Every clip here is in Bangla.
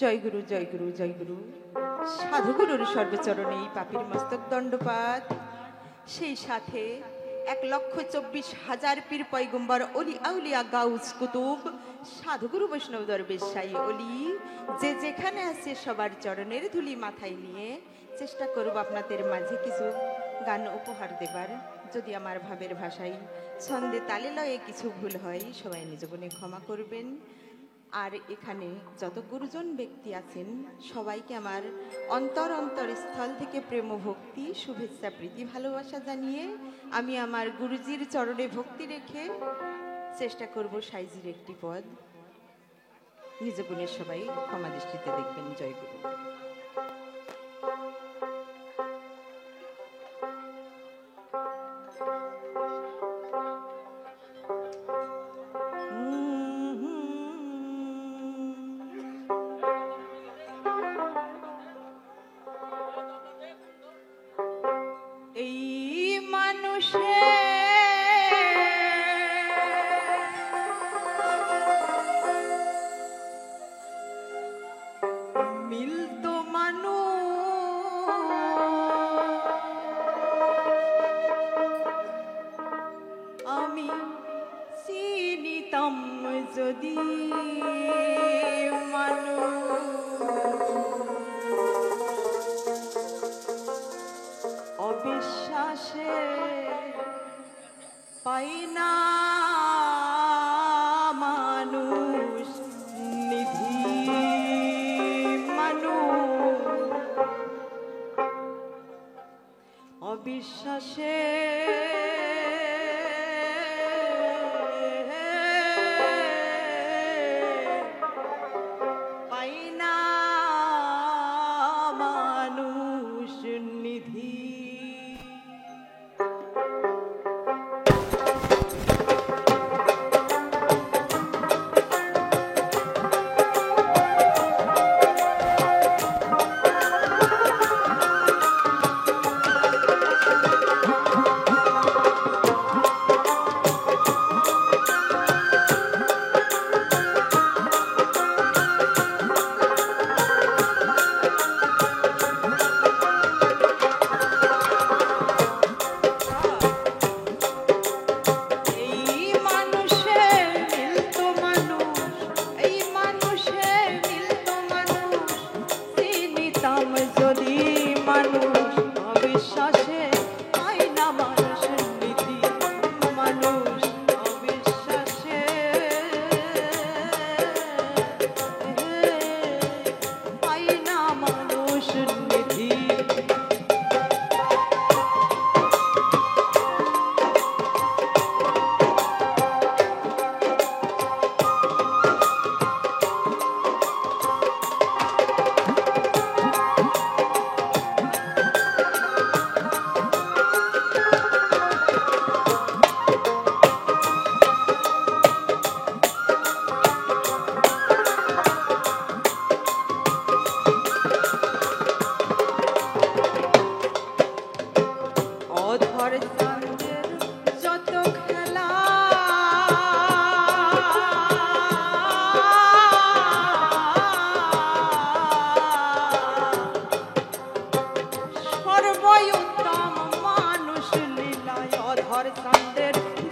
জয় গুরু জয় গুরু জয় গুরু। সাধুগুরুর সর্বচরণেই পাপীর মস্তক দণ্ডপাত। সেই সাথে 1,24,000 পীর পয়গম্বর অলি আউলিয়া গাউস কুতুব সাধুগুরু বৈষ্ণব দরবেশ সাই অলি যে যেখানে আছে সবার চরণের ধুলি মাথায় নিয়ে চেষ্টা করব আপনাদের মাঝে কিছু গান উপহার দেবার। যদি আমার ভাবের ভাষায় ছন্দে তালে লয়ে কিছু ভুল হয় সবাই নিজ মনে ক্ষমা করবেন। আর এখানে যত গুরুজন ব্যক্তি আছেন সবাইকে আমার অন্তর স্থল থেকে প্রেম ভক্তি শুভেচ্ছা প্রীতি ভালোবাসা জানিয়ে আমি আমার গুরুজির চরণে ভক্তি রেখে চেষ্টা করব সাইজির একটি পদ। নিজ গুণের সবাই ক্ষমা দৃষ্টিতে দেখবেন। জয় গুরু। যদি অবিশ্বাসে পাই না মানুষ নিধি, মানুষ অবিশ্বাসে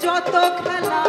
যত খেলা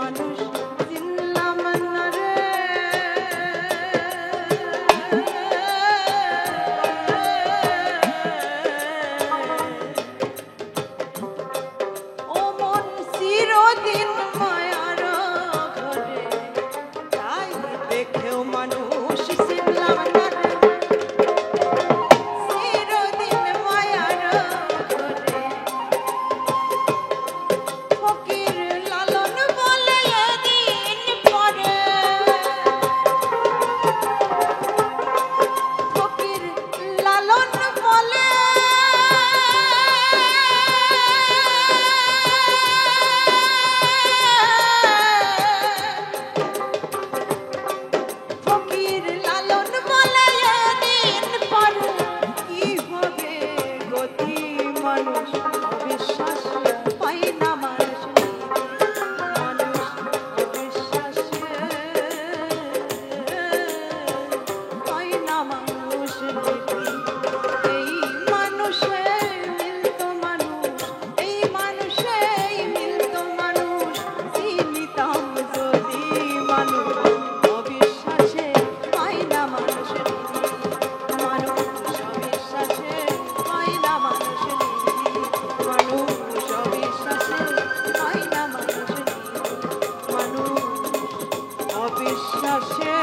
মানুষ চিনলাম না রে। ও মন চিরদিন মায়ার ঘরে, তাই দেখেও মানুষ চিনলাম না রে। চিরদিন মায়ার ঘরে ফকির লালন বলে এদিন পরে, ফকির লালন বলে ফকির লালন বলে এদিন পরে কি হবে গতি মানুষ অবিশ্বাস পাই না মানুষ মানুষ অবিশ্বাস পাই না মানুষ এই মানুষে মিলতো মানুষ, এই মানুষে মিলতো মানুষ চিনিতাম যদি মানুষ অবিশ্বাসে পাই না মানুষ মানুষ অবিশ্বাসে পাই না মানুষ মানুষ অবিশ্বাসে পাই না মানুষ মানুষ অবিশ্বাসে